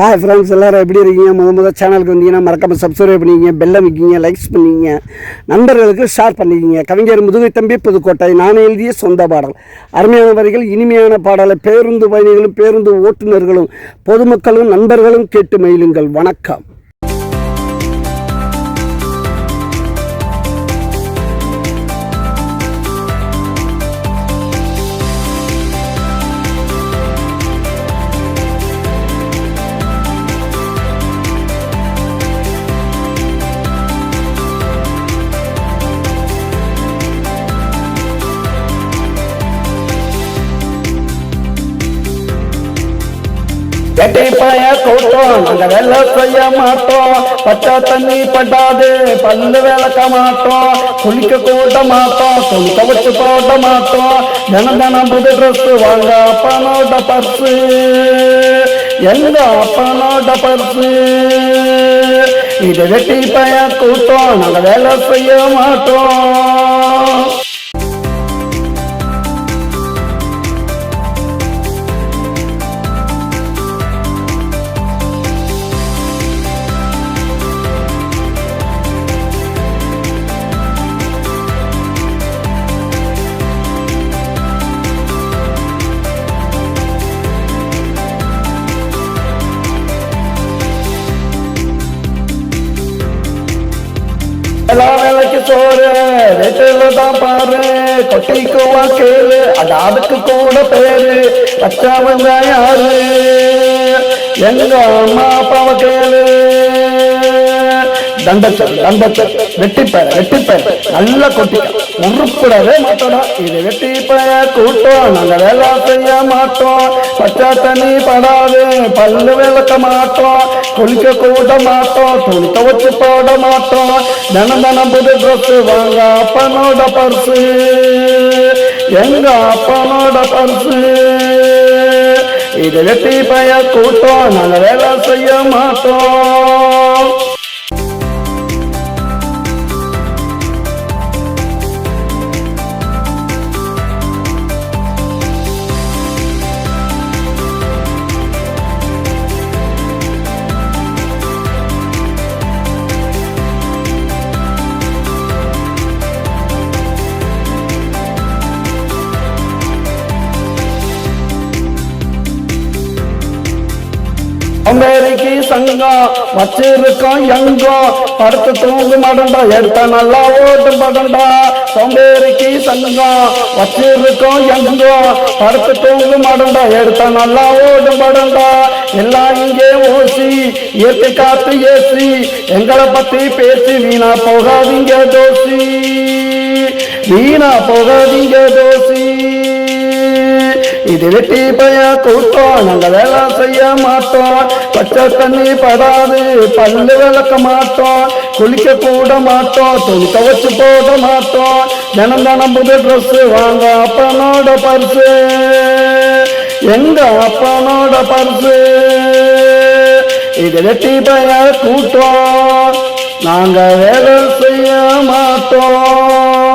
Hi friends, எல்லோரும் எப்படி இருக்கீங்க? முதல் சேனலுக்கு வந்தீங்கன்னா மறக்காமல் சப்ஸ்கிரைப் பண்ணிக்கிங்க, பெல் அமைக்கிங்க, லைக்ஸ் பண்ணிக்கிங்க, நண்பர்களுக்கு ஷேர் பண்ணிக்கிங்க. கவிஞர் முதுகை தம்பி புதுக்கோட்டை. நான் எழுதிய சொந்த பாடல். அருமையான வரிகள், இனிமையான பாடலை பேருந்து பயணிகளும் பேருந்து ஓட்டுநர்களும் பொதுமக்களும் நண்பர்களும் கேட்டு மகிழுங்கள். வணக்கம். கூட்டம் நாங்க வேலை செய்ய மாட்டோம், பச்சை தண்ணி பட்டாது பல்லு விளக்க மாட்டோம், குளிக்க கூட்ட மாட்டோம், துணி துவைச்சு போட மாட்டோம், தினம் புது ட்ரெஸ் வாங்க அப்பனோட பர்ஸு, எங்க அப்பனோட பர்ஸு. இது வெட்டி பய கூட்டம் நாங்க வேலை செய்ய மாட்டோம். எல்லா வேலைக்கு சோறு வீட்டுல தான் பாரு, கொட்டிக்குவா கேளு, அது அதுக்கு கூட பேரு வச்சவங்க யாரு, எங்க அம்மா அப்பாவை கேளு. தண்டச்சல் வெட்டிப்பேர் நல்லா கொட்டிக்க உருப்படவே மாட்டோம். இது வெட்டிப்பய கூட்டம் நாங்க வேலை செய்ய மாட்டோம், பச்சை தண்ணி படாது பல்லு விளக்க மாட்டோம், குளிக்க கூட மாட்டோம், துணி துவைச்சு போட மாட்டோம், தினம் புது ட்ரெஸ் வாங்க அப்பனோட பர்ஸு, எங்க அப்பனோட பர்ஸு. இது வெட்டிப்பய கூட்டம் நாங்க வேலை செய்ய மாட்டோம். அமெரிக்கி சங்கம் வச்சிருக்கோம் எங்கோ, படுத்து தூங்கு மாடண்டா, எடுத்த நல்லா ஓட்டு படண்டா. சோம்பேறிக்கு சங்கம் வச்சிருக்கோம் எங்கோ, படுத்து தூங்கு மாடண்டா, எடுத்த நல்லா ஓடு படண்டா. எல்லாம் இங்கே ஓசி இயற்கை காத்து ஏசி, எங்களை பத்தி பேசி வீணா போகாதீங்க தோசி, வீணா போகாதீங்க தோசி. இது வெட்டி பய கூட்டம் நாங்க வேலை செய்ய மாட்டோம், பச்சை தண்ணி படாது பல்லு விளக்க மாட்டோம், குளிக்க கூட மாட்டோம், துணி துவைச்சு போட மாட்டோம், தினம் புது ட்ரெஸ் வாங்க அப்பனோட பர்ஸு, எங்க அப்பனோட பர்ஸு. இது வெட்டி பய கூட்டம் நாங்க வேலை செய்ய மாட்டோம்.